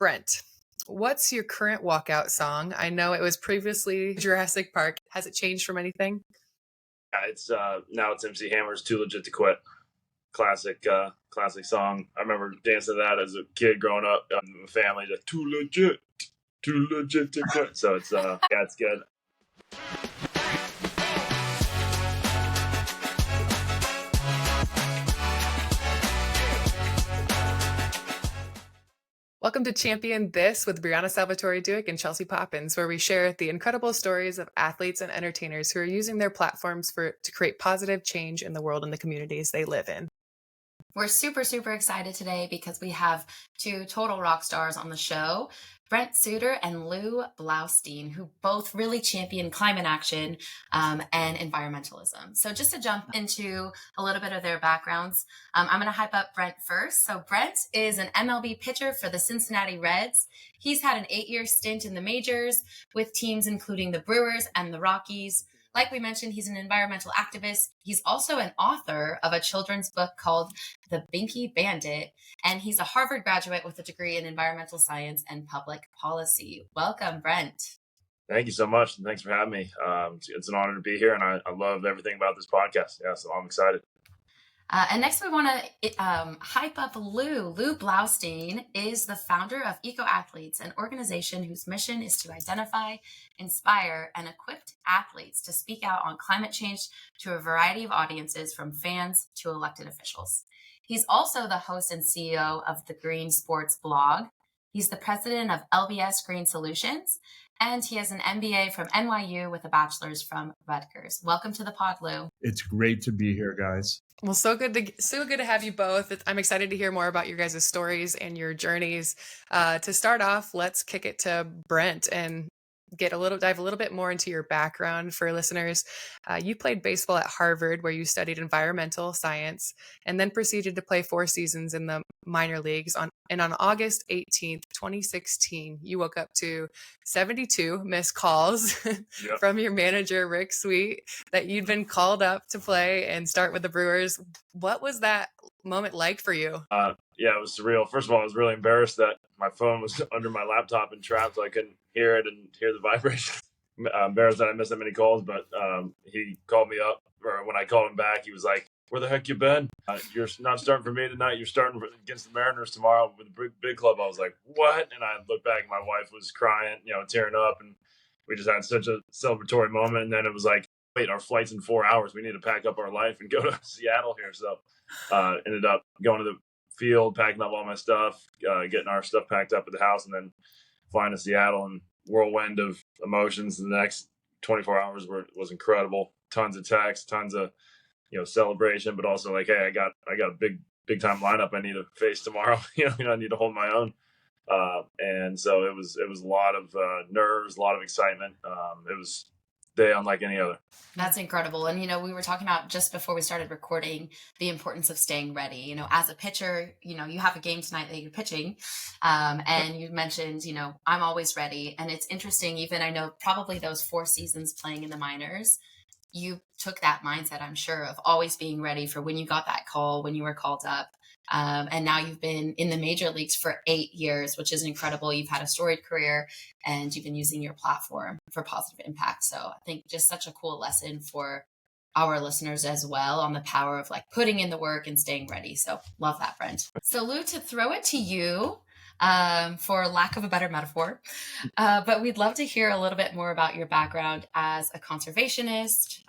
Brent, what's your current walkout song? I know it was previously Jurassic Park. Has it changed from anything? Yeah, it's now it's MC Hammer's "Too Legit to Quit." Classic song. I remember dancing to that as a kid growing up in the family. Just too legit to quit. So it's it's good. Welcome to Champion This with Brianna, Salvatore, Dueck, and Chelsea Poppens, where we share the incredible stories of athletes and entertainers who are using their platforms to create positive change in the world and the communities they live in. We're super, super excited today because we have two total rock stars on the show, Brent Suter and Lew Blaustein, who both really champion climate action and environmentalism. So just to jump into a little bit of their backgrounds, I'm going to hype up Brent first. So Brent is an MLB pitcher for the Cincinnati Reds. He's had an 8-year stint in the majors with teams including the Brewers and the Rockies. Like we mentioned, he's an environmental activist. He's also an author of a children's book called The Binky Bandit, and he's a Harvard graduate with a degree in environmental science and public policy. Welcome, Brent. Thank you so much, and thanks for having me. It's an honor to be here, and I love everything about this podcast. Yeah, so I'm excited. And next we want to hype up Lew. Lew Blaustein is the founder of EcoAthletes, an organization whose mission is to identify, inspire, and equip athletes to speak out on climate change to a variety of audiences, from fans to elected officials. He's also the host and CEO of the Green Sports blog. He's the president of LBS Green Solutions, and he has an MBA from NYU with a bachelor's from Rutgers. Welcome to the pod, Lew. It's great to be here, guys. Well, so good to have you both. I'm excited to hear more about your guys' stories and your journeys. To start off, let's kick it to Brent and dive a little bit more into your background for listeners. You played baseball at Harvard, where you studied environmental science, and then proceeded to play 4 seasons in the minor leagues. On August 18th, 2016, you woke up to 72 missed calls from your manager, Rick Sweet, that you'd been called up to play and start with the Brewers. What was that moment like for you? Yeah, it was surreal. First of all, I was really embarrassed that my phone was under my laptop and trapped, so I couldn't hear it and hear the vibration. Embarrassed that I missed that many calls, but he called me up, or when I called him back, he was like, "Where the heck you been? You're not starting for me tonight. You're starting against the Mariners tomorrow with the big club." I was like, "What?" And I looked back, and my wife was crying, tearing up, and we just had such a celebratory moment. And then it was like, wait, our flight's in 4 hours. We need to pack up our life and go to Seattle here. So ended up going to the field, packing up all my stuff, getting our stuff packed up at the house, and then flying to Seattle. And whirlwind of emotions. The next 24 hours was incredible. Tons of texts, tons of celebration, but also like, hey, I got a big time lineup I need to face tomorrow. I need to hold my own. And so it was a lot of nerves, a lot of excitement. It was day unlike any other. That's incredible. And, we were talking about just before we started recording the importance of staying ready. As a pitcher, you have a game tonight that you're pitching. And you mentioned, I'm always ready. And it's interesting, even I know probably those 4 seasons playing in the minors, you took that mindset, I'm sure, of always being ready for when you got that call, when you were called up. And now you've been in the major leagues for 8 years, which is incredible. You've had a storied career and you've been using your platform for positive impact. So I think just such a cool lesson for our listeners as well on the power of like putting in the work and staying ready. So love that, Brent. So Lew, to throw it to you, for lack of a better metaphor, but we'd love to hear a little bit more about your background as a conservationist.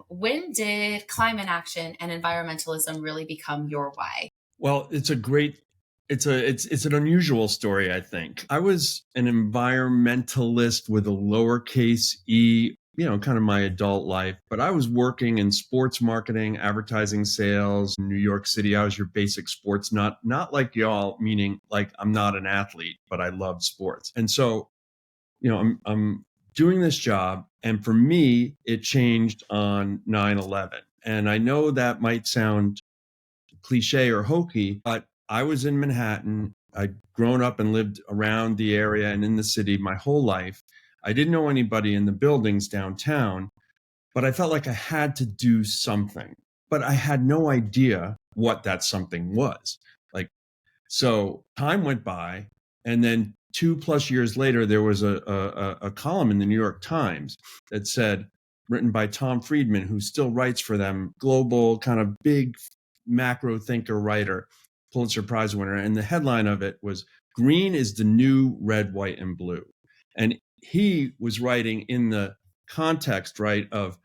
When did climate action and environmentalism really become your why? Well, it's an unusual story, I think. I was an environmentalist with a lowercase e, kind of my adult life, but I was working in sports marketing, advertising, sales in New York City. I was your basic sports nut, not like y'all, meaning like I'm not an athlete, but I loved sports. And so, I'm doing this job, and for me, it changed on 9/11. And I know that might sound cliche or hokey, but I was in Manhattan. I'd grown up and lived around the area and in the city my whole life. I didn't know anybody in the buildings downtown, but I felt like I had to do something, but I had no idea what that something was. So time went by, and then 2+ years later, there was a column in the New York Times that said, written by Tom Friedman, who still writes for them, global kind of big macro thinker writer, Pulitzer Prize winner. And the headline of it was, "Green is the new red, white, and blue." And he was writing in the context, right, of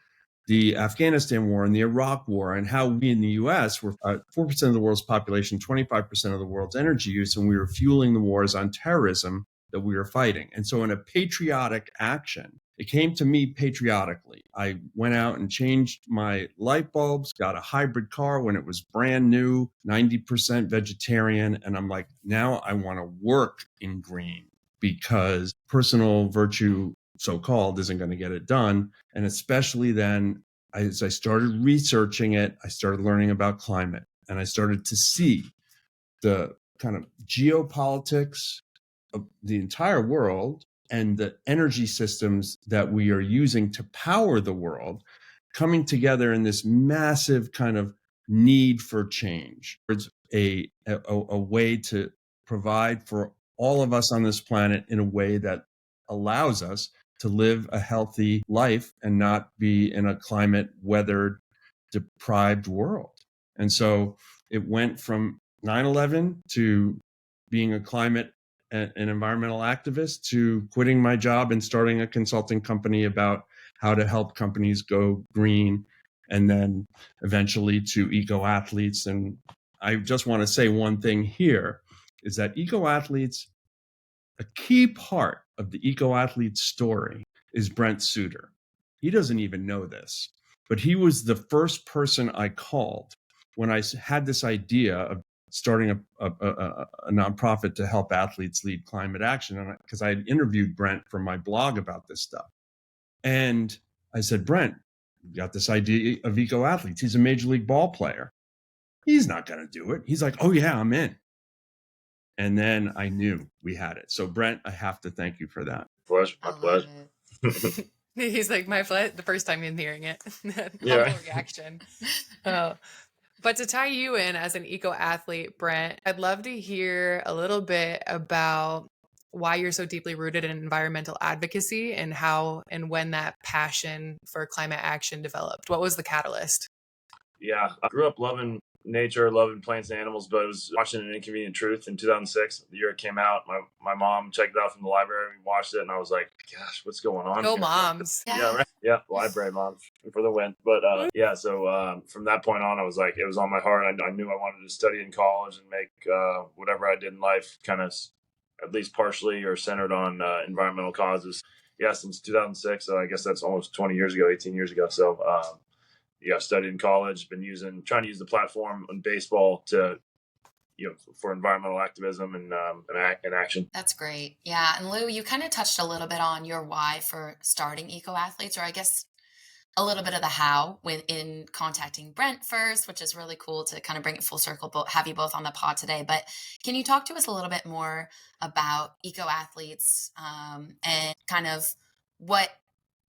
the Afghanistan war and the Iraq war, and how we in the US were 4% of the world's population, 25% of the world's energy use, and we were fueling the wars on terrorism that we were fighting. And so in a patriotic action, it came to me patriotically. I went out and changed my light bulbs, got a hybrid car when it was brand new, 90% vegetarian. And I'm like, now I want to work in green, because personal virtue, so-called, isn't going to get it done. And especially then, as I started researching it, I started learning about climate, and I started to see the kind of geopolitics of the entire world and the energy systems that we are using to power the world coming together in this massive kind of need for change. It's a way to provide for all of us on this planet in a way that allows us to live a healthy life and not be in a climate weathered, deprived world. And so it went from 9/11 to being a climate and environmental activist, to quitting my job and starting a consulting company about how to help companies go green, and then eventually to EcoAthletes. And I just want to say one thing here is that EcoAthletes, a key part of the EcoAthletes story is Brent Suter. He doesn't even know this, but he was the first person I called when I had this idea of starting a nonprofit to help athletes lead climate action. And because I had interviewed Brent for my blog about this stuff. And I said, "Brent, we got this idea of EcoAthletes. He's a major league ball player. He's not going to do it." He's like, "Oh yeah, I'm in." And then I knew we had it. So Brent, I have to thank you for that. Pleasure. My pleasure. He's like, my the first time in hearing it. Yeah. Humble reaction. But to tie you in as an eco-athlete, Brent, I'd love to hear a little bit about why you're so deeply rooted in environmental advocacy, and how and when that passion for climate action developed. What was the catalyst? Yeah, I grew up loving nature, loving plants and animals, but I was watching An Inconvenient Truth in 2006, the year it came out. My mom checked it out from the library, we watched it, and I was like, gosh, what's going on Go here? moms. Yeah, right. Yeah, library moms for the win. But yeah, so from that point on, I was like, it was on my heart. I knew I wanted to study in college and make whatever I did in life kind of at least partially or centered on environmental causes. Yeah, since 2006, so I guess that's almost 20 years ago, 18 years ago. So yeah, studied in college, been trying to use the platform in baseball to, for environmental activism and action. That's great. Yeah. And Lew, you kind of touched a little bit on your why for starting EcoAthletes, or I guess a little bit of the how in contacting Brent first, which is really cool to kind of bring it full circle, have you both on the pod today. But can you talk to us a little bit more about EcoAthletes and kind of what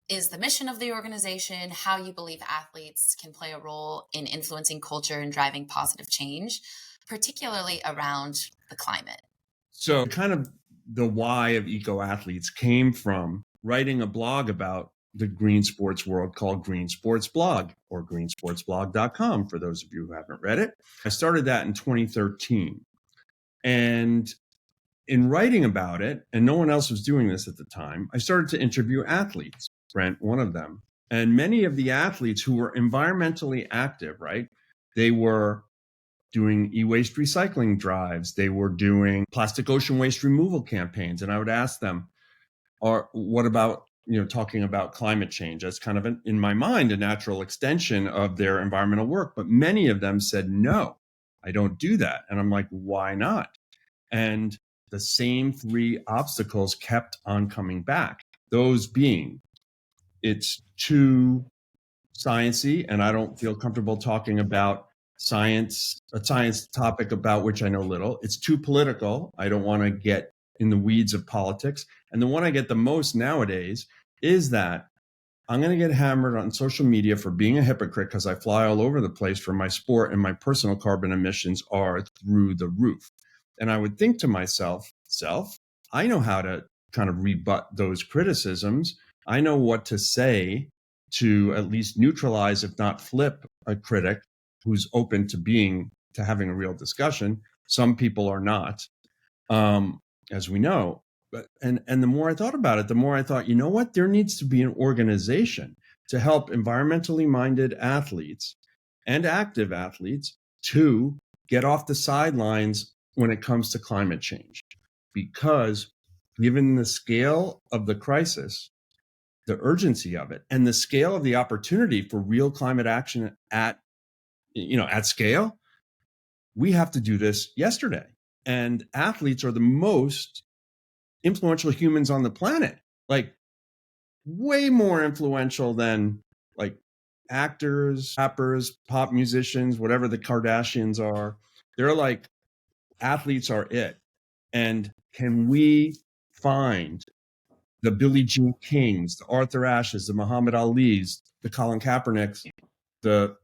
is the mission of the organization, how you believe athletes can play a role in influencing culture and driving positive change, particularly around the climate? So kind of the why of EcoAthletes came from writing a blog about the green sports world called Green Sports Blog, or greensportsblog.com for those of you who haven't read it. I started that in 2013. And in writing about it, and no one else was doing this at the time, I started to interview athletes. Brent, one of them. And many of the athletes who were environmentally active, right? They were doing e-waste recycling drives. They were doing plastic ocean waste removal campaigns. And I would ask them, what about, talking about climate change? That's kind of, in my mind, a natural extension of their environmental work. But many of them said, no, I don't do that. And I'm like, why not? And the same three obstacles kept on coming back. Those being, it's too sciencey, and I don't feel comfortable talking about science, a science topic about which I know little. It's too political. I don't want to get in the weeds of politics. And the one I get the most nowadays is that I'm going to get hammered on social media for being a hypocrite because I fly all over the place for my sport, and my personal carbon emissions are through the roof. And I would think to myself, I know how to kind of rebut those criticisms. I know what to say to at least neutralize, if not flip, a critic who's open to having a real discussion. Some people are not, as we know. And the more I thought about it, the more I thought, you know what? There needs to be an organization to help environmentally minded athletes and active athletes to get off the sidelines when it comes to climate change. Because given the scale of the crisis, the urgency of it, and the scale of the opportunity for real climate action at scale, we have to do this yesterday. And athletes are the most influential humans on the planet, like way more influential than like actors, rappers, pop musicians, whatever the Kardashians are. They're like, athletes are it. And can we find the Billie Jean Kings, the Arthur Ashes, the Muhammad Alis, the Colin Kaepernicks, the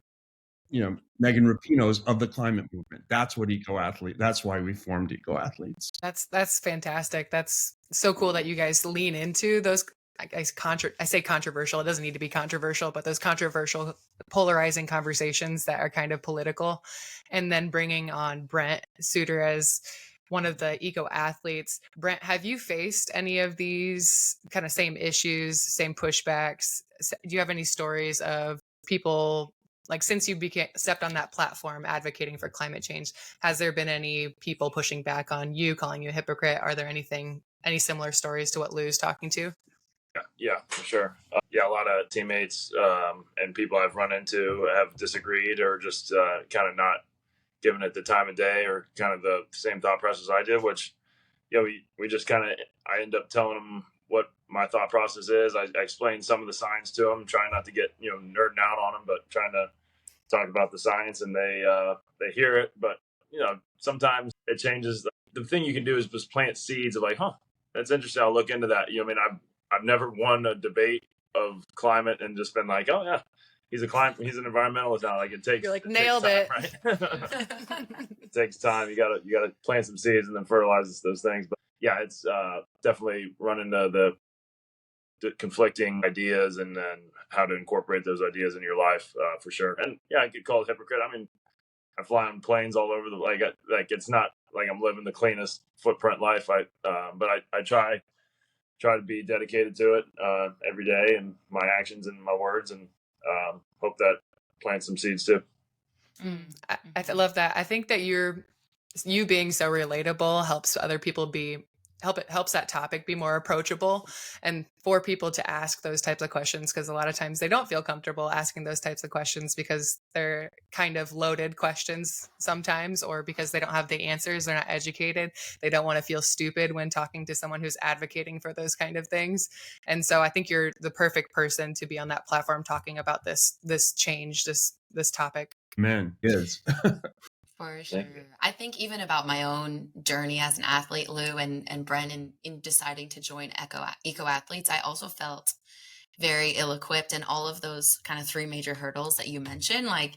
Megan Rapinos of the climate movement? That's what EcoAthlete. That's why we formed EcoAthletes. That's fantastic. That's so cool that you guys lean into those. I say controversial. It doesn't need to be controversial, but those controversial, polarizing conversations that are kind of political, and then bringing on Brent Suter as one of the EcoAthletes. Brent, have you faced any of these kind of same issues, same pushbacks? Do you have any stories of people, like, since you stepped on that platform advocating for climate change, has there been any people pushing back on you, calling you a hypocrite? Are there any similar stories to what Lew's talking to? Yeah, for sure. A lot of teammates and people I've run into have disagreed or just kind of not given it the time of day or kind of the same thought process I did, which, we just kind of, I end up telling them what my thought process is. I explain some of the science to them, trying not to get, nerding out on them, but trying to talk about the science, and they hear it. But, sometimes it changes. The thing you can do is just plant seeds of like, that's interesting. I'll look into that. I've never won a debate of climate and just been like, oh yeah, he's an environmentalist now. Like, You're like, nailed it. Right? It takes time. You gotta plant some seeds and then fertilize those things. But yeah, it's definitely run into the conflicting ideas and then how to incorporate those ideas into your life for sure. And yeah, I get called a hypocrite. I mean, I fly on planes all over it's not like I'm living the cleanest footprint life. But I try to be dedicated to it every day, and my actions and my words, and hope that plants some seeds too. I love that. I think that you being so relatable helps other people helps that topic be more approachable, and for people to ask those types of questions, because a lot of times they don't feel comfortable asking those types of questions because they're kind of loaded questions sometimes, or because they don't have the answers, they're not educated, they don't want to feel stupid when talking to someone who's advocating for those kind of things. And so I think you're the perfect person to be on that platform talking about this change, this topic. Man, yes. For sure. I think even about my own journey as an athlete, Lew and Brent, in deciding to join EcoAthletes, I also felt very ill-equipped, and all of those kind of three major hurdles that you mentioned, like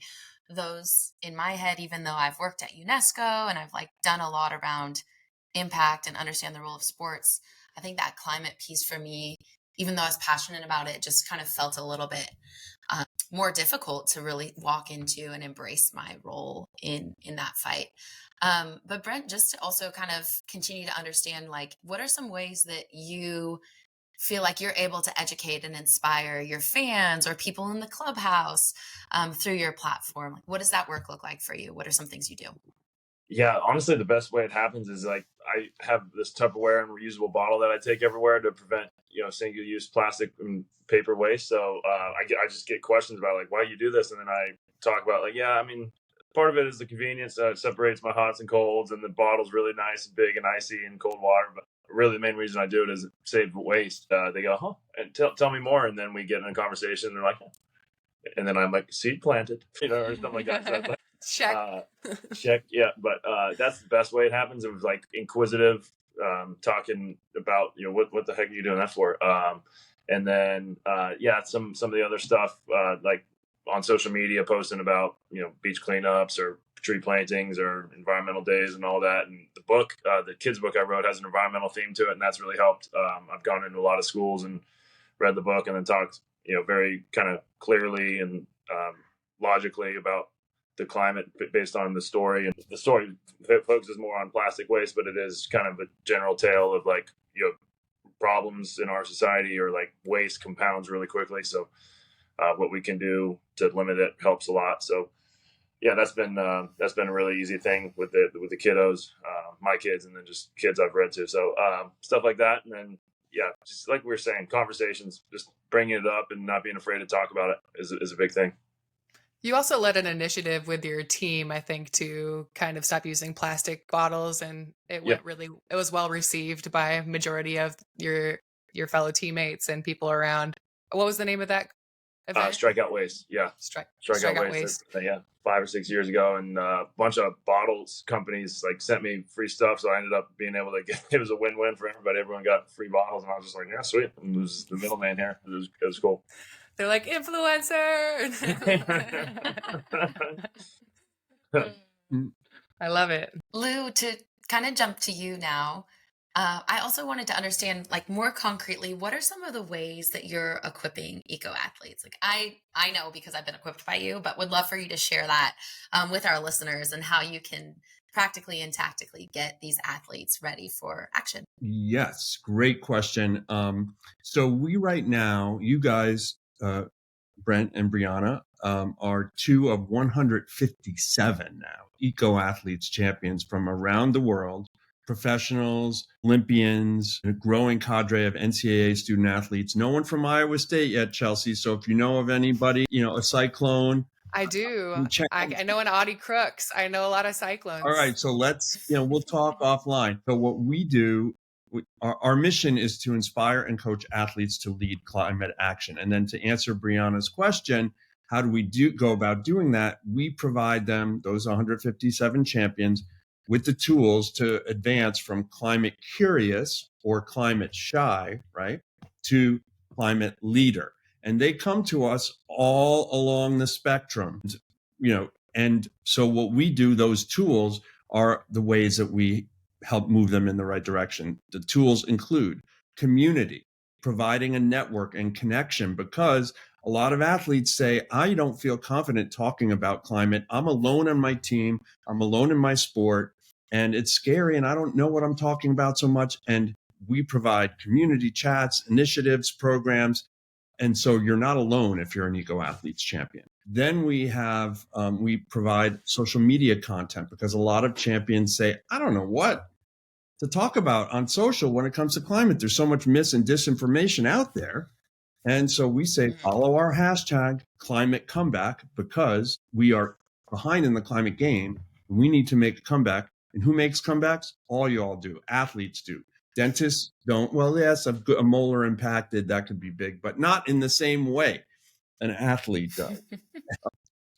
those in my head, even though I've worked at UNESCO and I've done a lot around impact and understand the role of sports, I think that climate piece for me, even though I was passionate about it, just kind of felt a little bit more difficult to really walk into and embrace my role in that fight. But Brent, just to also kind of continue to understand, what are some ways that you feel like you're able to educate and inspire your fans or people in the clubhouse through your platform? What does that work look like for you? What are some things you do? Yeah, honestly, the best way it happens is I have this Tupperware and reusable bottle that I take everywhere to prevent single-use plastic and paper waste. So I just get questions about why you do this, and then I talk about part of it is the convenience. It separates my hots and colds, and the bottle's really nice and big and icy and cold water. But really, the main reason I do it is save waste. They go, and tell me more, and then we get in a conversation. And they're like, and then I'm like, seed planted, or something like that. So check. Yeah. But that's the best way it happens. It was inquisitive, talking about, what the heck are you doing that for? And then, some of the other stuff, on social media, posting about, beach cleanups or tree plantings or environmental days and all that. And the book, the kids book I wrote, has an environmental theme to it, and that's really helped. I've gone into a lot of schools and read the book and then talked, very kind of clearly and logically about the climate based on the story. And the story focuses more on plastic waste, but it is kind of a general tale of like, problems in our society, or like waste compounds really quickly. So what we can do to limit it helps a lot. So yeah, that's been a really easy thing with the kiddos, my kids, and then just kids I've read to. So stuff like that. And then, yeah, just like we were saying, conversations, just bringing it up and not being afraid to talk about it is a big thing. You also led an initiative with your team, I think, to kind of stop using plastic bottles, and it was well received by a majority of your fellow teammates and people around. What was the name of that event? Strikeout Waste. Yeah. Strikeout Waste. 5 or 6 years ago, and a bunch of bottles companies like sent me free stuff, so I ended up being able to get. It was a win-win for everybody. Everyone got free bottles, and I was just like, yeah, sweet. And it was the middleman here. It was cool. They're like, influencer. I love it. Lew, to kind of jump to you now, I also wanted to understand, like, more concretely, what are some of the ways that you're equipping EcoAthletes? Like, I know because I've been equipped by you, but would love for you to share that with our listeners and how you can practically and tactically get these athletes ready for action. Yes, great question. So we right now, you guys, Brent and Brianna, are 2 of 157 now EcoAthletes champions from around the world, professionals, Olympians, a growing cadre of NCAA student athletes. No one from Iowa State yet, Chelsea. So if you know of anybody, a Cyclone. I do. I know an Audie Crooks. I know a lot of Cyclones. All right. So we'll talk offline. So what we do, our mission is to inspire and coach athletes to lead climate action. And then to answer Brianna's question, how do we go about doing that? We provide them, those 157 champions, with the tools to advance from climate curious or climate shy, right, to climate leader. And they come to us all along the spectrum, and so what we do, those tools are the ways that we help move them in the right direction. The tools include community, providing a network and connection, because a lot of athletes say, I don't feel confident talking about climate. I'm alone on my team. I'm alone in my sport, and it's scary, and I don't know what I'm talking about so much. And we provide community chats, initiatives, programs. And so you're not alone if you're an EcoAthletes champion. Then we provide social media content, because a lot of champions say, I don't know what to talk about on social when it comes to climate. There's so much mis and disinformation out there. And so we say, follow our hashtag climate comeback, because we are behind in the climate game. We need to make a comeback. And who makes comebacks? All y'all do. Athletes do. Dentists don't. Well, yes, a molar impacted, that could be big, but not in the same way an athlete does.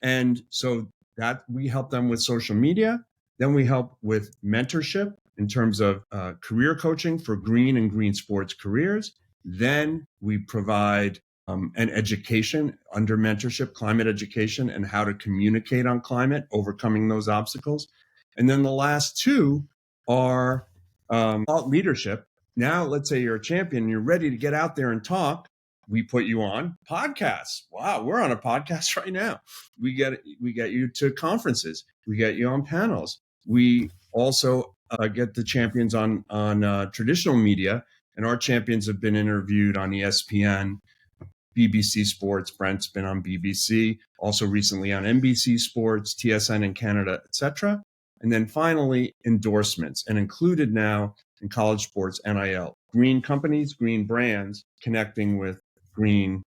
And so that we help them with social media. Then we help with mentorship in terms of career coaching for green and green sports careers. Then we provide an education under mentorship, climate education, and how to communicate on climate, overcoming those obstacles. And then the last two are thought leadership. Now, let's say you're a champion and you're ready to get out there and talk. We put you on podcasts. Wow, we're on a podcast right now. We get you to conferences. We get you on panels. We also get the champions on traditional media, and our champions have been interviewed on ESPN, BBC Sports. Brent's been on BBC, also recently on NBC Sports, TSN in Canada, etc. And then finally, endorsements, and included now in college sports, NIL, green companies, green brands connecting with green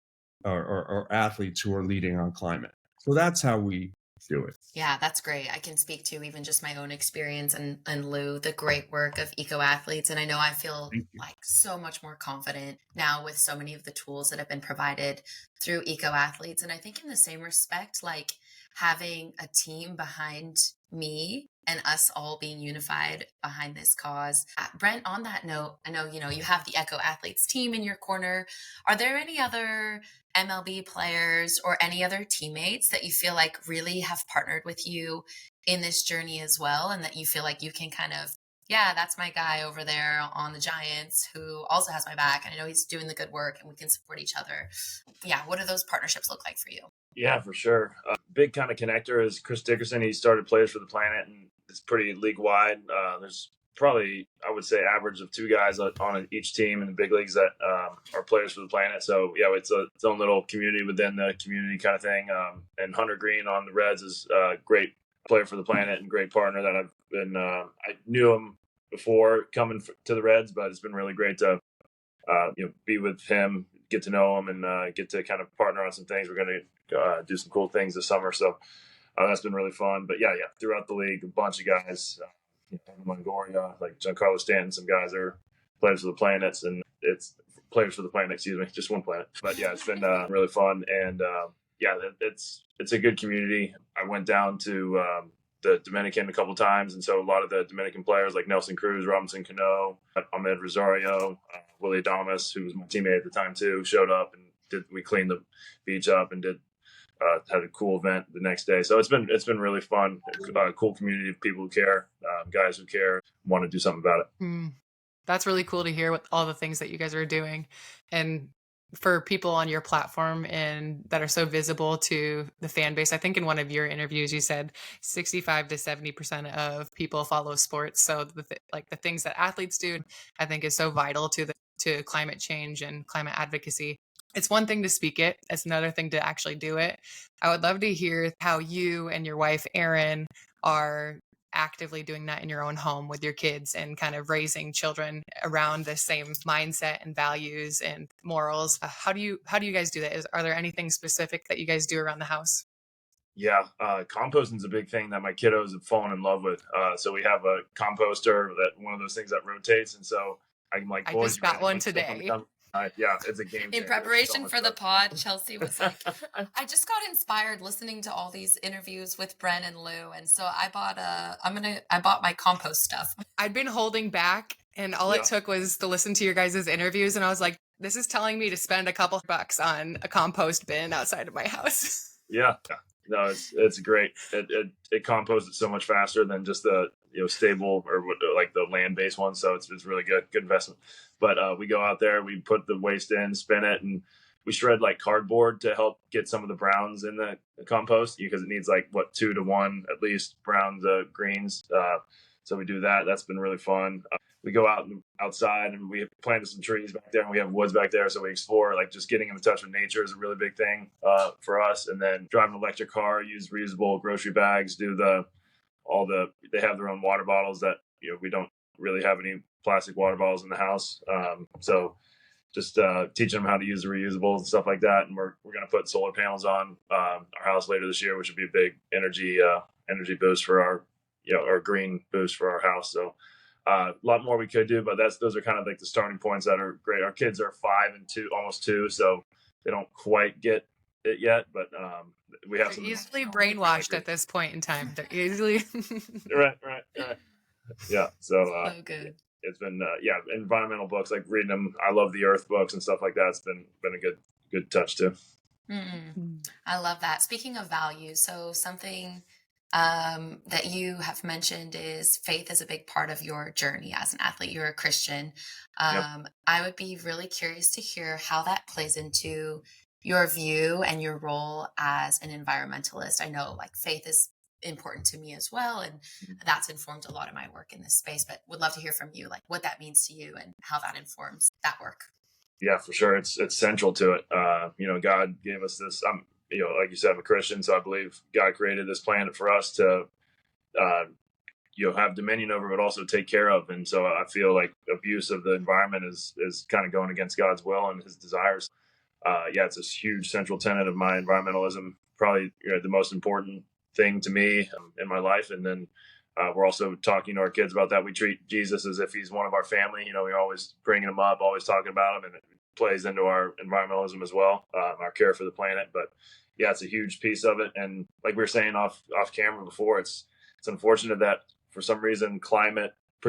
or athletes who are leading on climate. So that's how we do it. Yeah, that's great. I can speak to even just my own experience and Lew, the great work of EcoAthletes. And I know I feel like so much more confident now with so many of the tools that have been provided through EcoAthletes. And I think in the same respect, like having a team behind me and us all being unified behind this cause. Brent, on that note, I know, you have the EcoAthletes team in your corner. Are there any other MLB players or any other teammates that you feel like really have partnered with you in this journey as well, and that you feel like you can kind of, yeah, that's my guy over there on the Giants who also has my back, and I know he's doing the good work and we can support each other. Yeah, what do those partnerships look like for you? Yeah, for sure. Big kind of connector is Chris Dickerson. He started Players for the Planet, and it's pretty league wide. There's probably, I would say, average of 2 guys on each team in the big leagues that are Players for the Planet. So yeah, it's its own little community within the community kind of thing. And Hunter Green on the Reds is a great Player for the Planet and great partner that I've been. I knew him before coming to the Reds, but it's been really great to be with him, get to know him, and get to kind of partner on some things. We're going to do some cool things this summer, so that's been really fun. But yeah, throughout the league, a bunch of guys, Longoria, like Giancarlo Stanton, some guys are Players for the Planets, and it's Players for the Planet, excuse me, just one planet. But yeah, it's been really fun, and it's a good community. I went down to the Dominican a couple times, and so a lot of the Dominican players like Nelson Cruz, Robinson Cano, Ahmed Rosario, Willie Adames, who was my teammate at the time too, showed up, and we cleaned the beach up and had a cool event the next day. So it's been really fun. It's a cool community of people who care, guys who care, want to do something about it. That's really cool to hear, with all the things that you guys are doing, and for people on your platform and that are so visible to the fan base. I think in one of your interviews, you said 65 to 70% of people follow sports. So the things that athletes do, I think, is so vital to climate change and climate advocacy. It's one thing to speak it. It's another thing to actually do it. I would love to hear how you and your wife, Erin, are actively doing that in your own home with your kids and kind of raising children around the same mindset and values and morals. How do you guys do that? Are there anything specific that you guys do around the house? Yeah, composting is a big thing that my kiddos have fallen in love with. So we have a composter, that one of those things that rotates, and so I'm like, I boys, just got one today. Yeah, it's a game changer. In preparation for the pod, Chelsea was like, I just got inspired listening to all these interviews with Brent and Lew, and so I bought my compost stuff. I'd been holding back, and all it took was to listen to your guys' interviews, and I was like, this is telling me to spend a couple bucks on a compost bin outside of my house. Yeah. No, it's great. It composts so much faster than just the stable or like the land-based one. So it's really good investment. But we go out there, we put the waste in, spin it, and we shred like cardboard to help get some of the browns in the compost, because it needs like 2 to 1 at least browns to greens. So we do that. That's been really fun. We go outside and we planted some trees back there, and we have woods back there. So we explore, like just getting in touch with nature is a really big thing for us. And then drive an electric car, use reusable grocery bags, they have their own water bottles that, we don't really have any plastic water bottles in the house. So just teaching them how to use the reusables and stuff like that. And we're going to put solar panels on our house later this year, which would be a big energy boost for our green boost for our house. So a lot more we could do, but those are kind of like the starting points that are great. Our kids are 5 and 2, almost 2, so they don't quite get it yet, but we have some easily brainwashed at this point in time. They're easily right. Yeah, so good. It's been environmental books, like reading them. I love the Earth books and stuff like that. It's been a good touch too. I love that. Speaking of values, so something that you have mentioned is faith is a big part of your journey as an athlete. You're a Christian. I would be really curious to hear how that plays into your view and your role as an environmentalist. I know like faith is important to me as well, and that's informed a lot of my work in this space, but would love to hear from you, like what that means to you and how that informs that work. Yeah, for sure. It's central to it. God gave us this, like you said, I'm a Christian, so I believe God created this planet for us to, have dominion over, but also take care of. And so I feel like abuse of the environment is kind of going against God's will and his desires. It's a huge central tenet of my environmentalism, probably the most important thing to me in my life. And then we're also talking to our kids about that. We treat Jesus as if he's one of our family. We're always bringing him up, always talking about him, and it plays into our environmentalism as well, our care for the planet. But it's a huge piece of it. And like we were saying off camera before, it's unfortunate that for some reason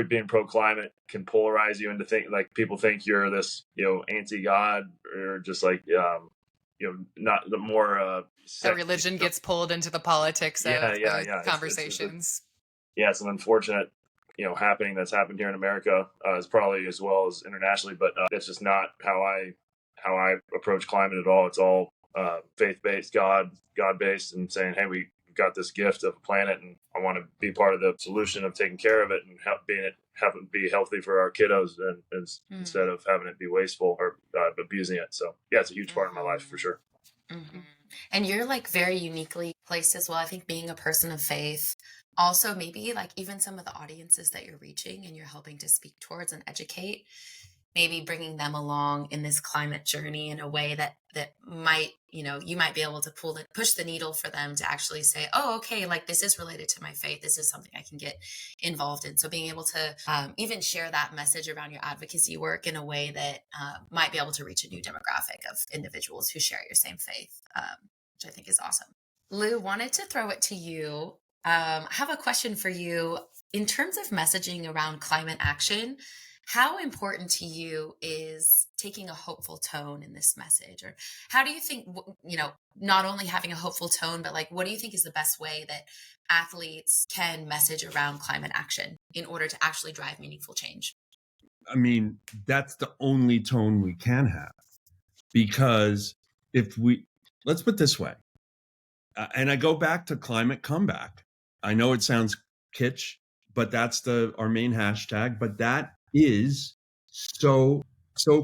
being pro-climate can polarize you into think like people think you're this anti-God, or just like not the more that religion gets pulled into the politics of conversations. It's an unfortunate happening that's happened here in America, is probably as well as internationally, but it's just not how I approach climate at all. It's all faith-based, God-based, and saying, hey, we got this gift of a planet, and I want to be part of the solution of taking care of it and have it be healthy for our kiddos, and instead of having it be wasteful or abusing it. So it's a huge part of my life for sure. Mm-hmm. And you're like very uniquely placed as well. I think being a person of faith, also maybe like even some of the audiences that you're reaching and you're helping to speak towards and educate, maybe bringing them along in this climate journey in a way that might, you might be able to push the needle for them to actually say, oh, okay, like this is related to my faith. This is something I can get involved in. So being able to even share that message around your advocacy work in a way that might be able to reach a new demographic of individuals who share your same faith, which I think is awesome. Lew, wanted to throw it to you. I have a question for you. In terms of messaging around climate action, how important to you is taking a hopeful tone in this message? Or how do you think, not only having a hopeful tone, but like, what do you think is the best way that athletes can message around climate action in order to actually drive meaningful change? I mean, that's the only tone we can have, because let's put it this way, and I go back to climate comeback. I know it sounds kitsch, but that's our main hashtag, but that is so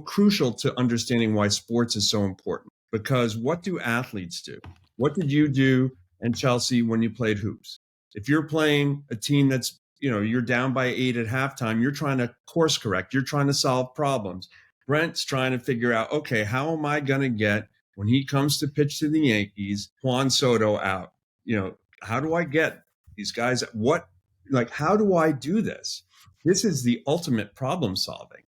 crucial to understanding why sports is so important. Because what do athletes do? What did you do in Chelsea when you played hoops? If you're playing a team that's, you're down by 8 at halftime, you're trying to course correct, you're trying to solve problems. Brent's trying to figure out, okay, how am I going to get, when he comes to pitch to the Yankees, Juan Soto out? How do I get these guys? How do I do this? This is the ultimate problem solving.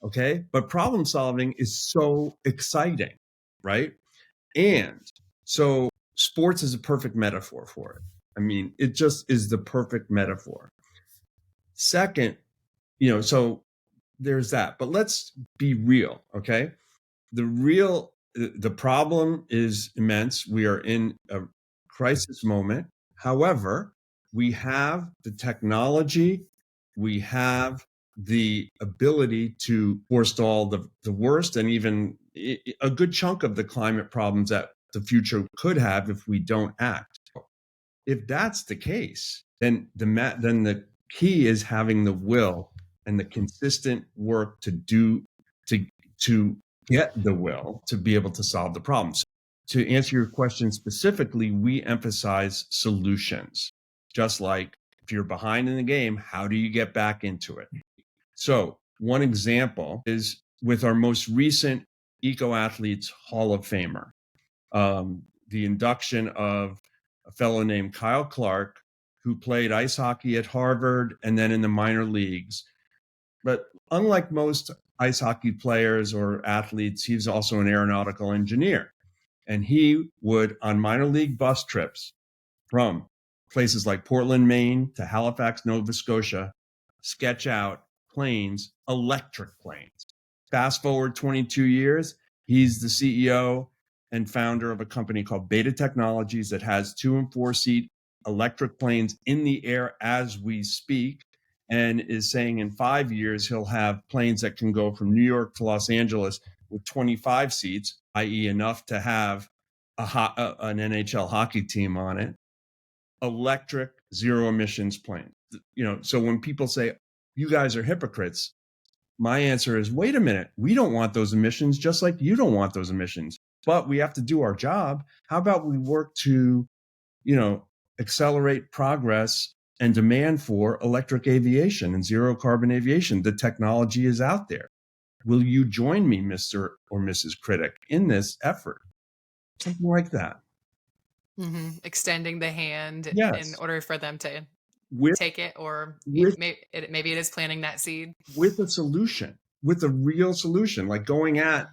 Okay. But problem solving is so exciting, right? And so sports is a perfect metaphor for it. I mean, it just is the perfect metaphor. Second, so there's that, but let's be real. Okay. The problem is immense. We are in a crisis moment. However, we have the technology, we have the ability to forestall the worst and even a good chunk of the climate problems that the future could have if we don't act. If that's the case, then the key is having the will and the consistent work to get the will to be able to solve the problems. To answer your question specifically, we emphasize solutions. Just like if you're behind in the game, how do you get back into it? So one example is with our most recent EcoAthletes Hall of Famer, the induction of a fellow named Kyle Clark, who played ice hockey at Harvard and then in the minor leagues. But unlike most ice hockey players or athletes, he's also an aeronautical engineer. And he would, on minor league bus trips from places like Portland, Maine to Halifax, Nova Scotia, sketch out planes, electric planes. Fast forward 22 years, he's the CEO and founder of a company called Beta Technologies that has 2- and 4-seat electric planes in the air as we speak, and is saying in 5 years he'll have planes that can go from New York to Los Angeles with 25 seats, i.e. enough to have an NHL hockey team on it. Electric, zero emissions planes. So when people say, you guys are hypocrites, my answer is, wait a minute, we don't want those emissions just like you don't want those emissions, but we have to do our job. How about we work to, accelerate progress and demand for electric aviation and zero carbon aviation? The technology is out there. Will you join me, Mr. or Mrs. Critic, in this effort? Something like that. Mm-hmm. Extending the hand in order for them to take it, or maybe it is planting that seed. With a solution, with a real solution, like going at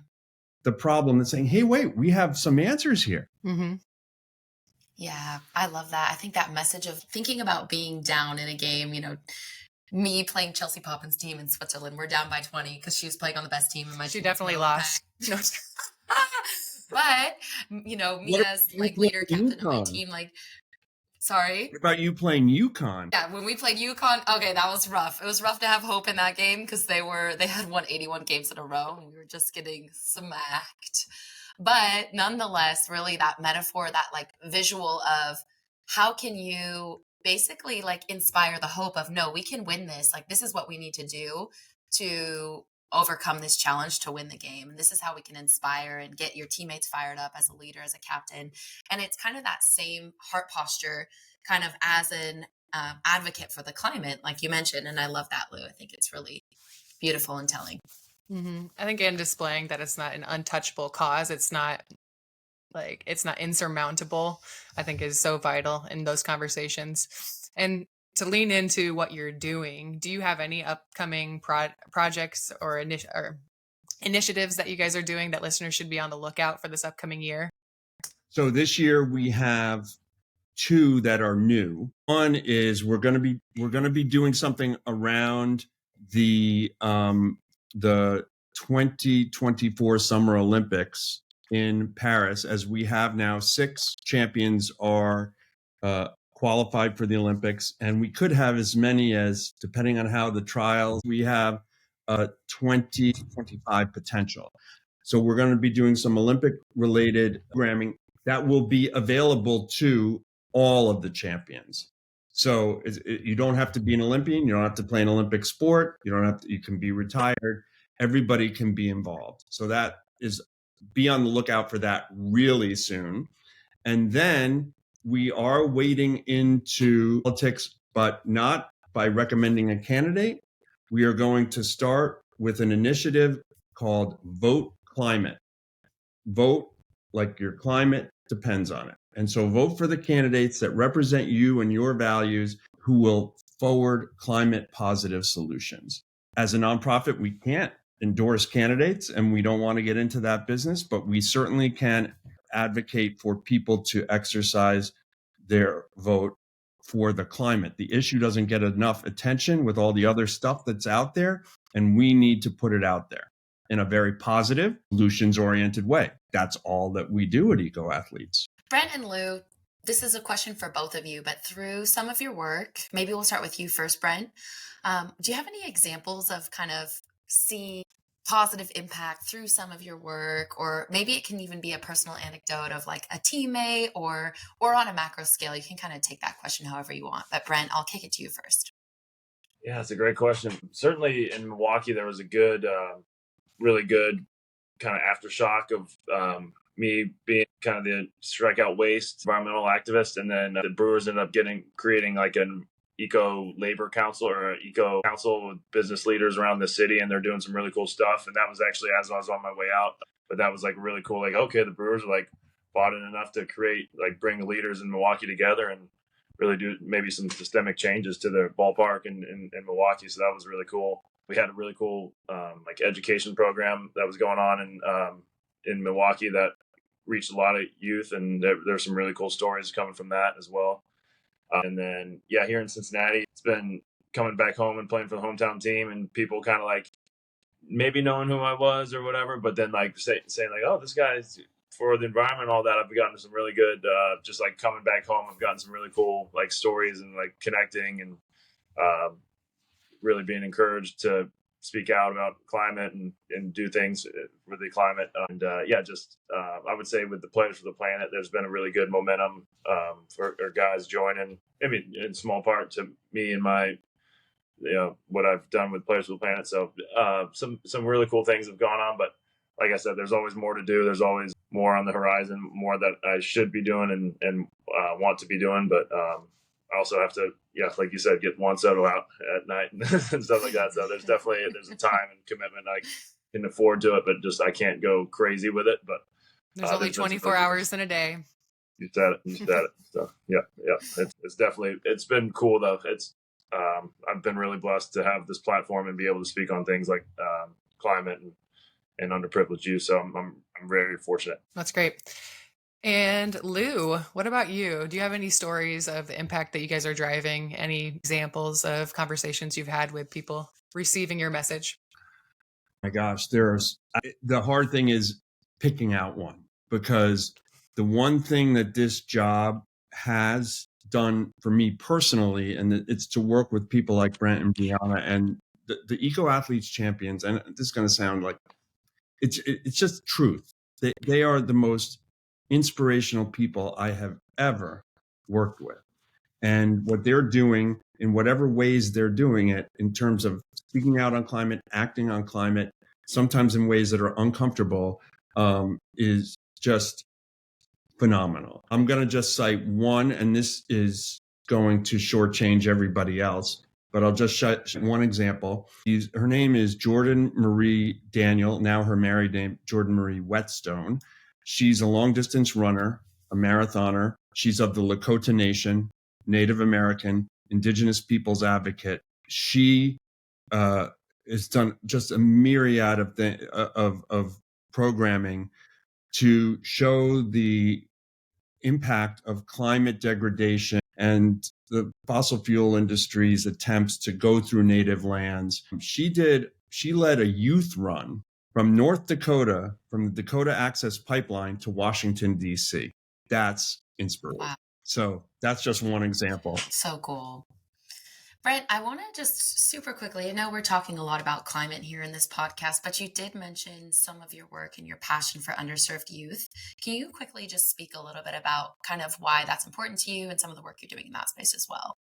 the problem and saying, hey, wait, we have some answers here. Mm-hmm. Yeah, I love that. I think that message of thinking about being down in a game, me playing Chelsea Poppens' team in Switzerland, we're down by 20 because she was playing on the best team. And she definitely lost. No. But, me What as about you like leader playing captain of my UConn? team, like, sorry. What about you playing UConn? Yeah, when we played UConn, okay, that was rough. It was rough to have hope in that game because they had won 81 games in a row and we were just getting smacked. But nonetheless, really that metaphor, that like visual of how can you basically like inspire the hope of, no, we can win this. Like, this is what we need to do to overcome this challenge to win the game. And this is how we can inspire and get your teammates fired up as a leader, as a captain. And it's kind of that same heart posture kind of as an advocate for the climate, like you mentioned. And I love that, Lew. I think it's really beautiful and telling. I think in displaying that it's not an untouchable cause, it's not insurmountable, I think is so vital in those conversations. And to lean into what you're doing, do you have any upcoming projects or initiatives that you guys are doing that listeners should be on the lookout for this upcoming year? So this year we have two that are new. One is we're going to be doing something around the 2024 Summer Olympics in Paris, as we have now 6 champions are qualified for the Olympics, and we could have as many as, depending on how the trials, we have 20 to 25 potential. So we're going to be doing some Olympic related programming that will be available to all of the champions. So you don't have to be an Olympian. You don't have to play an Olympic sport. You can be retired. Everybody can be involved. So that is, be on the lookout for that really soon. And then we are wading into politics, but not by recommending a candidate. We are going to start with an initiative called Vote Climate. Vote like your climate depends on it. And so vote for the candidates that represent you and your values, who will forward climate positive solutions. As a nonprofit, we can't endorse candidates and we don't want to get into that business, but we certainly can advocate for people to exercise their vote for the climate. The issue doesn't get enough attention with all the other stuff that's out there, and we need to put it out there in a very positive, solutions-oriented way. That's all that we do at EcoAthletes. Brent and Lew, this is a question for both of you, but through some of your work, maybe we'll start with you first, Brent. Do you have any examples of kind of seeing positive impact through some of your work, or maybe it can even be a personal anecdote of like a teammate or on a macro scale? You can kind of take that question however you want. But Brent, I'll kick it to you first. Yeah, it's a great question. Certainly in Milwaukee, there was a good, really good kind of aftershock of me being kind of the strikeout waste environmental activist. And then the Brewers ended up creating like an eco labor council or eco council with business leaders around the city. And they're doing some really cool stuff. And that was actually as I was on my way out, but that was like really cool. Like, okay, the Brewers are like bought in enough to bring leaders in Milwaukee together and really do maybe some systemic changes to their ballpark in Milwaukee. So that was really cool. We had a really cool like education program that was going on in Milwaukee that reached a lot of youth, and there's some really cool stories coming from that as well. And then here in Cincinnati, it's been coming back home and playing for the hometown team, and people kind of like maybe knowing who I was or whatever, but then like saying like, oh, this guy's for the environment and all that. I've gotten some really good just like coming back home. I've gotten some really cool like stories and like connecting and really being encouraged to speak out about climate and do things for the climate. And I would say with the Players for the Planet, there's been a really good momentum for guys joining, maybe in small part to me and my, what I've done with Players for the Planet. So some really cool things have gone on, but like I said, there's always more to do. There's always more on the horizon, more that I should be doing and want to be doing. But I also have to, like you said, get Juan Soto out at night and stuff like that. So there's a time and commitment I can afford to it, but just I can't go crazy with it. But there's only 24 hours in a day. You said it. So it's definitely, it's been cool though. It's I've been really blessed to have this platform and be able to speak on things like climate and underprivileged youth. So I'm very fortunate. That's great. And Lew, what about you? Do you have any stories of the impact that you guys are driving? Any examples of conversations you've had with people receiving your message? My gosh, the hard thing is picking out one. because the one thing that this job has done for me personally, and it's to work with people like Brent and Brianna and the EcoAthletes champions. And this is going to sound like it's just truth. They are the most inspirational people I have ever worked with. And what they're doing in whatever ways they're doing it in terms of speaking out on climate, acting on climate, sometimes in ways that are uncomfortable, is just phenomenal. I'm going to just cite one, and this is going to shortchange everybody else, but I'll just shut one example. Her name is Jordan Marie Daniel, now her married name, Jordan Marie Whetstone. She's a long distance runner, a marathoner. She's of the Lakota Nation, Native American, Indigenous peoples advocate. She has done just a myriad of programming to show the impact of climate degradation and the fossil fuel industry's attempts to go through native lands. She led a youth run from North Dakota, from the Dakota Access Pipeline to Washington, D.C. That's inspiration. Wow. So that's just one example. So cool. Brent, I want to just super quickly, I know we're talking a lot about climate here in this podcast, but you did mention some of your work and your passion for underserved youth. Can you quickly just speak a little bit about kind of why that's important to you and some of the work you're doing in that space as well?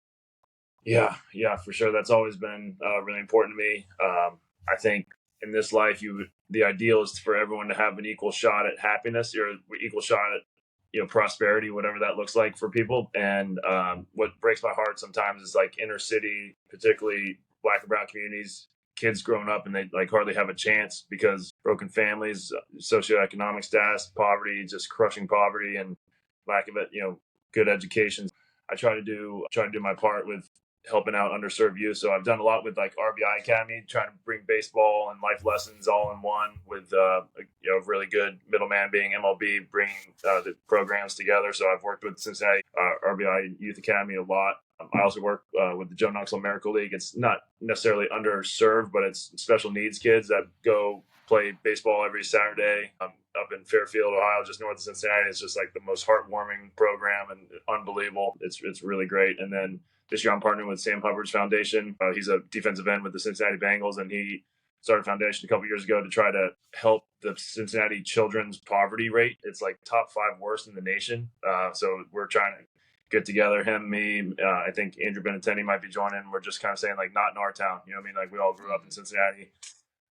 Yeah, for sure. That's always been really important to me. I think in this life, the ideal is for everyone to have an equal shot at happiness, or equal shot at prosperity, whatever that looks like for people. And what breaks my heart sometimes is like inner city, particularly Black and brown communities, kids growing up and they like hardly have a chance because broken families, socioeconomic status, poverty, just crushing poverty, and lack of it, good education. I try to do my part with helping out underserved youth. So I've done a lot with like RBI Academy, trying to bring baseball and life lessons all in one with a really good middleman being MLB, bringing the programs together. So I've worked with Cincinnati RBI Youth Academy a lot. I also work with the Joe Knoxville Miracle League. It's not necessarily underserved, but it's special needs kids that go play baseball every Saturday up in Fairfield, Ohio, just north of Cincinnati. It's just like the most heartwarming program and unbelievable. It's really great. And then this year I'm partnering with Sam Hubbard's foundation. He's a defensive end with the Cincinnati Bengals, and he started a foundation a couple years ago to try to help the Cincinnati children's poverty rate. It's like top 5 worst in the nation. So we're trying to get together, him, me, I think Andrew Benintendi might be joining. We're just kind of saying like, not in our town. You know what I mean? Like we all grew up in Cincinnati.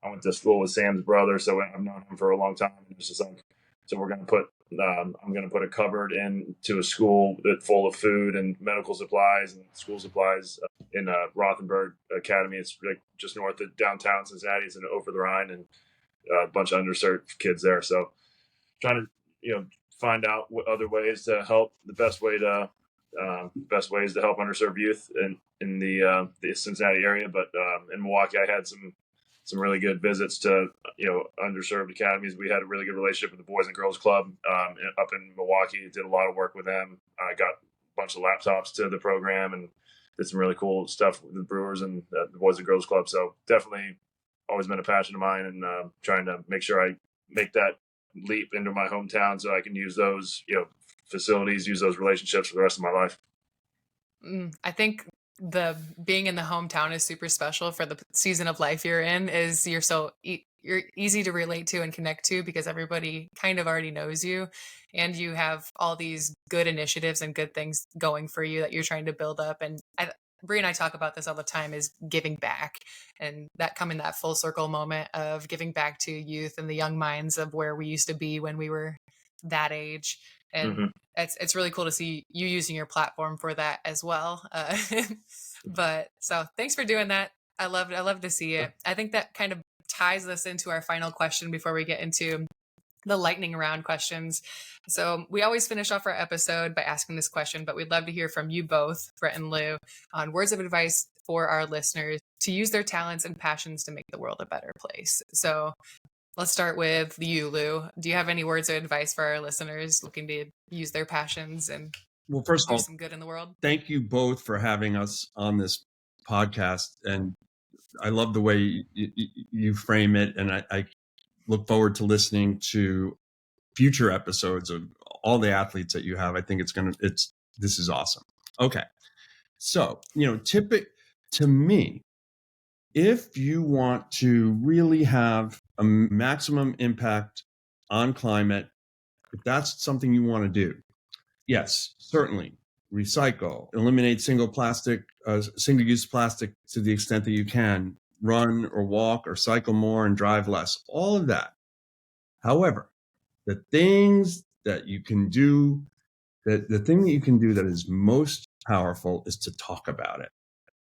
I went to school with Sam's brother, so I've known him for a long time. And it's just like, so we're going to put, I'm going to put a cupboard into a school that's full of food and medical supplies and school supplies in Rothenburg Academy. It's like just north of downtown Cincinnati. It's in over the Rhine, and a bunch of underserved kids there. So trying to, find out what other ways to help. The best ways to help underserved youth in the Cincinnati area. But in Milwaukee, I had some really good visits to underserved academies. We had a really good relationship with the Boys and Girls Club up in Milwaukee. Did a lot of work with them. I got a bunch of laptops to the program and did some really cool stuff with the Brewers and the Boys and Girls Club. So definitely always been a passion of mine, and trying to make sure I make that leap into my hometown so I can use those facilities, use those relationships for the rest of my life. I think the being in the hometown is super special for the season of life you're in. Is you're easy to relate to and connect to because everybody kind of already knows you, and you have all these good initiatives and good things going for you that you're trying to build up. And Bree and I talk about this all the time, is giving back, and that coming that full circle moment of giving back to youth and the young minds of where we used to be when we were that age. And it's really cool to see you using your platform for that as well. But so thanks for doing that. I love to see it. I think that kind of ties us into our final question before we get into the lightning round questions. So we always finish off our episode by asking this question, but we'd love to hear from you both, Brent and Lew, on words of advice for our listeners to use their talents and passions to make the world a better place. So let's start with you, Lew. Do you have any words of advice for our listeners looking to use their passions and first of all, do some good in the world? Thank you both for having us on this podcast. And I love the way you frame it. And I look forward to listening to future episodes of all the athletes that you have. I think this is awesome. Okay. So, to me, if you want to really have a maximum impact on climate, if that's something you want to do, yes, certainly recycle, eliminate single-use plastic to the extent that you can, run or walk or cycle more and drive less, all of that. However, the things that you can do, the thing that you can do that is most powerful is to talk about it.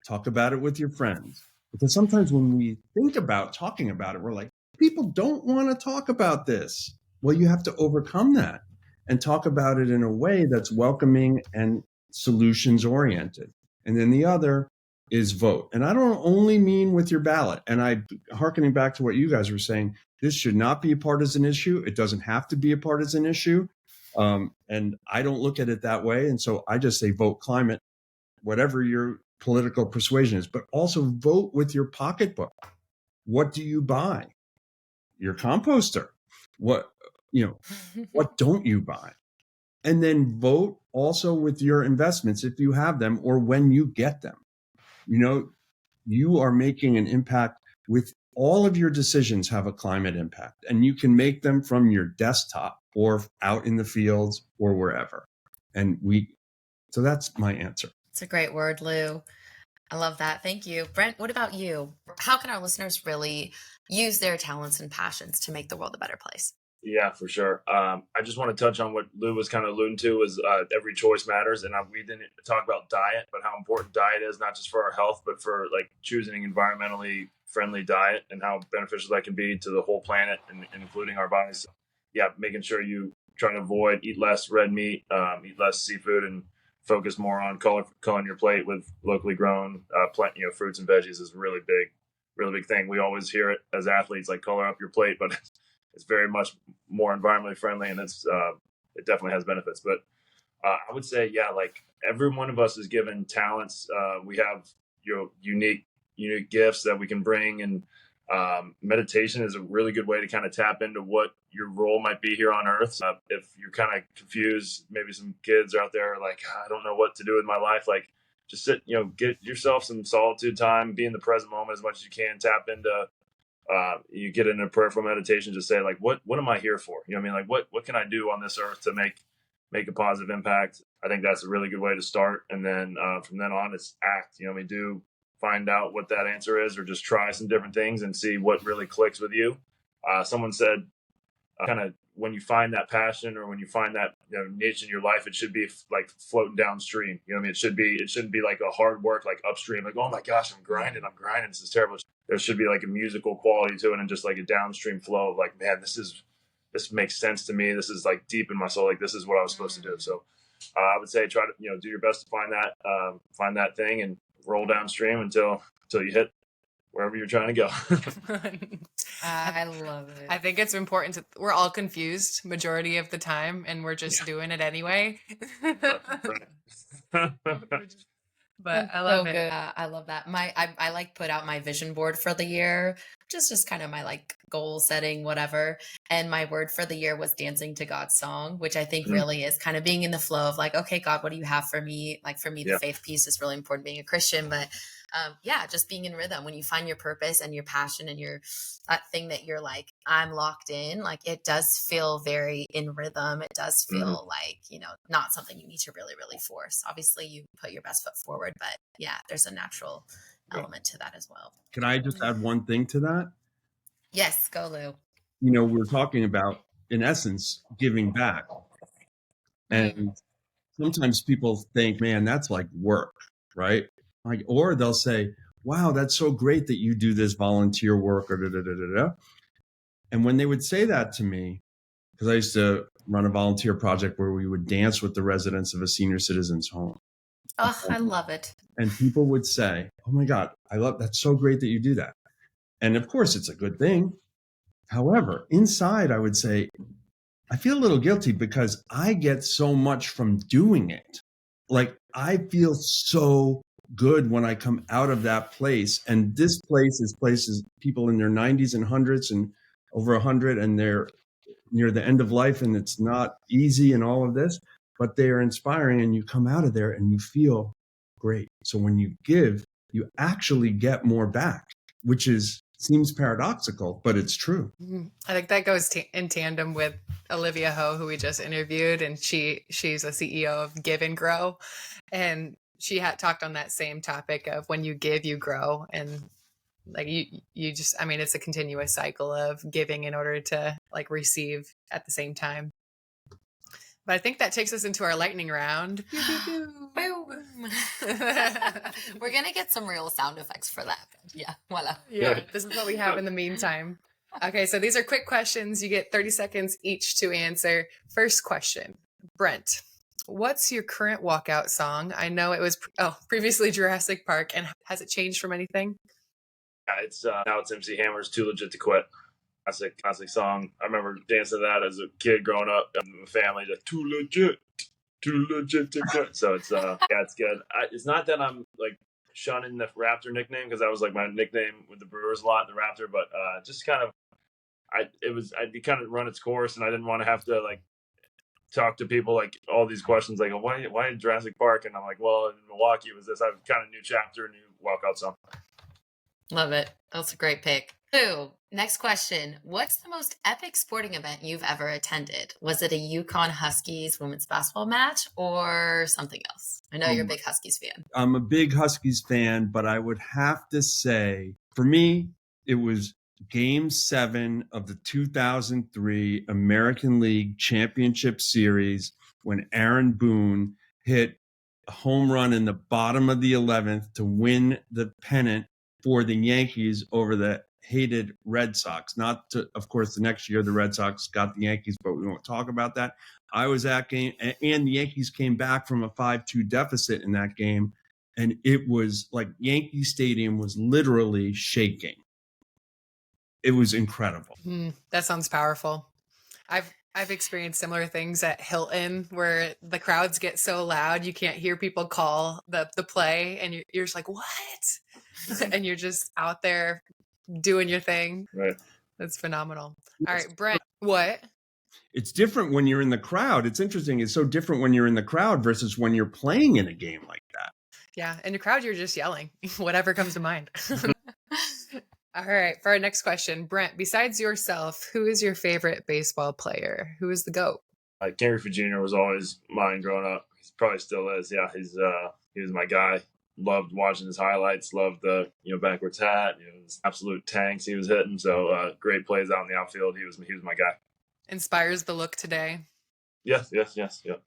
Talk about it with your friends. Because sometimes when we think about talking about it, we're like, people don't want to talk about this. Well, you have to overcome that and talk about it in a way that's welcoming and solutions oriented. And then the other is vote. And I don't only mean with your ballot. And hearkening back to what you guys were saying, this should not be a partisan issue. It doesn't have to be a partisan issue. And I don't look at it that way. And so I just say vote climate, whatever your political persuasion is, but also vote with your pocketbook. What do you buy? Your composter. What don't you buy? And then vote also with your investments if you have them or when you get them. You are making an impact with all of your decisions have a climate impact, and you can make them from your desktop or out in the fields or wherever. So that's my answer. It's a great word, Lew. I love that. Thank you. Brent, what about you? How can our listeners really use their talents and passions to make the world a better place? Yeah, for sure. I just want to touch on what Lew was kind of alluding to is every choice matters. And we didn't talk about diet, but how important diet is, not just for our health, but for like choosing an environmentally friendly diet and how beneficial that can be to the whole planet and including our bodies. Yeah, making sure you try to eat less red meat, eat less seafood, and focus more on coloring your plate with locally grown fruits and veggies is a really big thing. We always hear it as athletes, like color up your plate, but it's very much more environmentally friendly, and it definitely has benefits. But I would say, yeah, like every one of us is given talents. We have unique gifts that we can bring, and meditation is a really good way to kind of tap into what your role might be here on Earth. If you're kind of confused, maybe some kids are out there like, I don't know what to do with my life. Like, just sit, get yourself some solitude time, be in the present moment as much as you can, tap into. You get in a prayerful meditation to say, like, what am I here for? You know what I mean? Like, what can I do on this earth to make a positive impact? I think that's a really good way to start. And then from then on, it's act. Do find out what that answer is, or just try some different things and see what really clicks with you. Someone said, kind of when you find that passion or when you find that niche in your life, it should be like floating downstream. You know what I mean? It shouldn't be like a hard work, like upstream, like, oh my gosh, I'm grinding. This is terrible. There should be like a musical quality to it and just like a downstream flow of like, man, this makes sense to me. This is like deep in my soul. Like, this is what I was supposed to do. So I would say try to, do your best to find that thing and roll downstream until you hit wherever you're trying to go. I love it. I think it's important we're all confused majority of the time, and we're just doing it anyway. But I love it. Good. I love that. I like put out my vision board for the year, just kind of my like goal setting, whatever. And my word for the year was dancing to God's song, which I think really is kind of being in the flow of like, okay, God, what do you have for me? Like for me, the faith piece is really important, being a Christian, but just being in rhythm. When you find your purpose and your passion and that thing that you're like, I'm locked in, like it does feel very in rhythm. It does feel like, not something you need to really, really force. Obviously you put your best foot forward, but there's a natural element to that as well. Can I just add one thing to that? Yes, go Lew. We're talking about, in essence, giving back. And sometimes people think, man, that's like work, right? Like, or they'll say, wow, that's so great that you do this volunteer work or da-da-da-da-da. And when they would say that to me, because I used to run a volunteer project where we would dance with the residents of a senior citizen's home. Oh, I love it. And people would say, oh my God, that's so great that you do that. And of course, it's a good thing. However, inside, I would say, I feel a little guilty because I get so much from doing it. Like, I feel so good when I come out of that place. And this place is places, people in their 90s and hundreds and over 100, and they're near the end of life and it's not easy and all of this, but they are inspiring, and you come out of there and you feel great. So when you give, you actually get more back, which seems paradoxical, but it's true. I think that goes in tandem with Olivia Ho, who we just interviewed, and she's a CEO of Give and Grow, and she had talked on that same topic of when you give, you grow, and like you just, I mean, it's a continuous cycle of giving in order to like receive at the same time. But I think that takes us into our lightning round. Boom. We're going to get some real sound effects for that. Yeah, voila. Yeah, this is what we have in the meantime. Okay, so these are quick questions. You get 30 seconds each to answer. First question, Brent, what's your current walkout song? I know it was previously Jurassic Park, and has it changed from anything? Yeah, now it's MC Hammer's Too Legit to Quit. Classic song. I remember dancing to that as a kid growing up. My family just too legit to quit. So it's it's good. It's not that I'm like shunning the Raptor nickname, because that was like my nickname with the Brewers a lot, the Raptor. But just kind of, it kind of run its course, and I didn't want to have to like talk to people like all these questions like why Jurassic Park, and I'm like, well, in Milwaukee it was this. I have kind of new chapter, new walkout song. Love it. That's a great pick. Lou, next question. What's the most epic sporting event you've ever attended? Was it a UConn Huskies women's basketball match or something else? I know you're a big Huskies fan. I'm a big Huskies fan, but I would have to say, for me, it was Game 7 of the 2003 American League Championship Series when Aaron Boone hit a home run in the bottom of the 11th to win the pennant for the Yankees over the hated Red Sox. Not to, of course, the next year the Red Sox got the Yankees, but we won't talk about that. I was at game, and the Yankees came back from a 5-2 deficit in that game, and it was like Yankee Stadium was literally shaking. It was incredible. That sounds powerful. I've experienced similar things at Hilton where the crowds get so loud you can't hear people call the play, and you're just like, what? And you're just out there doing your thing. Right. That's phenomenal. All right, Brent, what? It's different when you're in the crowd. It's interesting. It's so different when you're in the crowd versus when you're playing in a game like that. Yeah, in the crowd, you're just yelling, whatever comes to mind. All right, for our next question, Brent, besides yourself, who is your favorite baseball player? Who is the GOAT? Ken Griffey Jr. was always mine growing up. He probably still is. Yeah, he was my guy. Loved watching his highlights. Loved the backwards hat. His absolute tanks he was hitting. So great plays out in the outfield. He was my guy. Inspires the look today. Yes,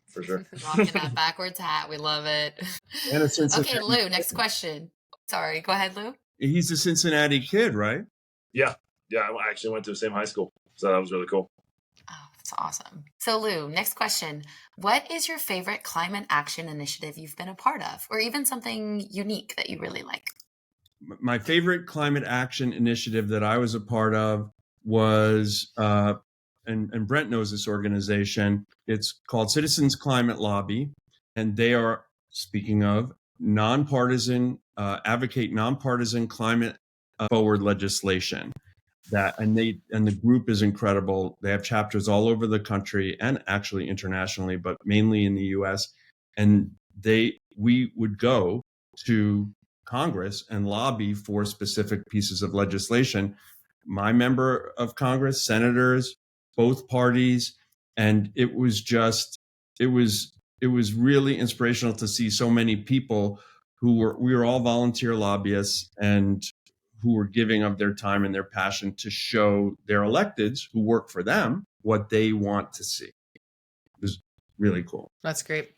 for sure. Rocking that backwards hat. We love it. And a Cincinnati Okay, Lou, next question. Sorry, go ahead, Lou. He's a Cincinnati kid, right? Yeah. I actually went to the same high school. So that was really cool. Oh, that's awesome. So Lou, next question. What is your favorite climate action initiative you've been a part of, or even something unique that you really like? My favorite climate action initiative that I was a part of was, and Brent knows this organization, it's called Citizens Climate Lobby. And they are, speaking of, advocate nonpartisan climate forward legislation. And the group is incredible. They have chapters all over the country and actually internationally, but mainly in the US. And we would go to Congress and lobby for specific pieces of legislation. My member of Congress, senators, both parties, and it was really inspirational to see so many people we were all volunteer lobbyists and who were giving of their time and their passion to show their electeds who work for them what they want to see. It was really cool. That's great.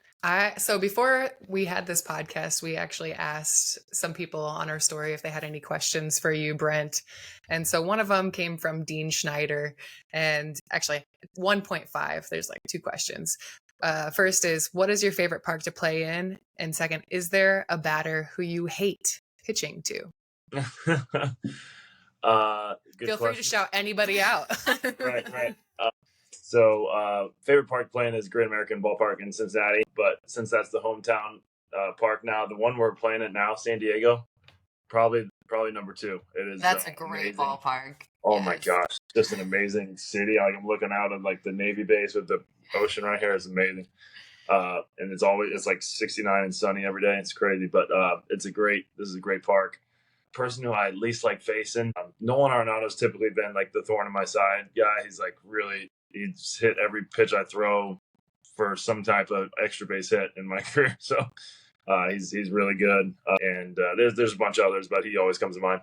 So before we had this podcast, we actually asked some people on our story if they had any questions for you, Brent. And so one of them came from Dean Schneider, and actually 1.5, there's like 2 questions. First is, what is your favorite park to play in? And second, is there a batter who you hate pitching to? Feel free to shout anybody out. Right. So favorite park playing is Great American Ballpark in Cincinnati, but since that's the hometown park now, the one we're playing at now, San Diego, probably Probably number 2. It is. That's a great amazing. ballpark. Oh my Yes. gosh, just an amazing city. Like, I'm looking out at like the Navy base with the ocean right here. It's amazing. And it's like 69 and sunny every day. It's crazy, but this is a great park. Person who I least like facing, Nolan Arenado's typically been like the thorn in my side guy. He's hit every pitch I throw for some type of extra base hit in my career. So he's really good. And there's a bunch of others, but he always comes to mind.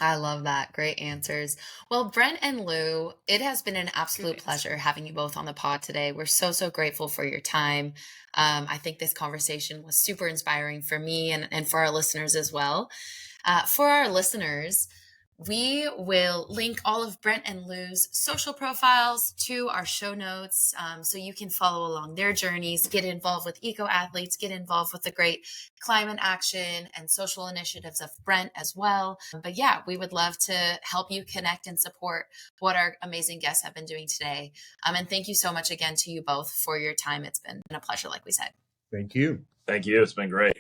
I love that. Great answers. Well, Brent and Lew, it has been an absolute Great. pleasure having you both on the pod today. We're so grateful for your time. I think this conversation was super inspiring for me and for our listeners as well. For our listeners, we will link all of Brent and Lew's social profiles to our show notes, so you can follow along their journeys, get involved with EcoAthletes, get involved with the great climate action and social initiatives of Brent as well. But yeah, we would love to help you connect and support what our amazing guests have been doing today. And thank you so much again to you both for your time. It's been a pleasure, like we said. Thank you. Thank you. It's been great.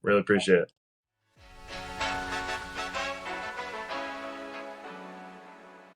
Really appreciate it.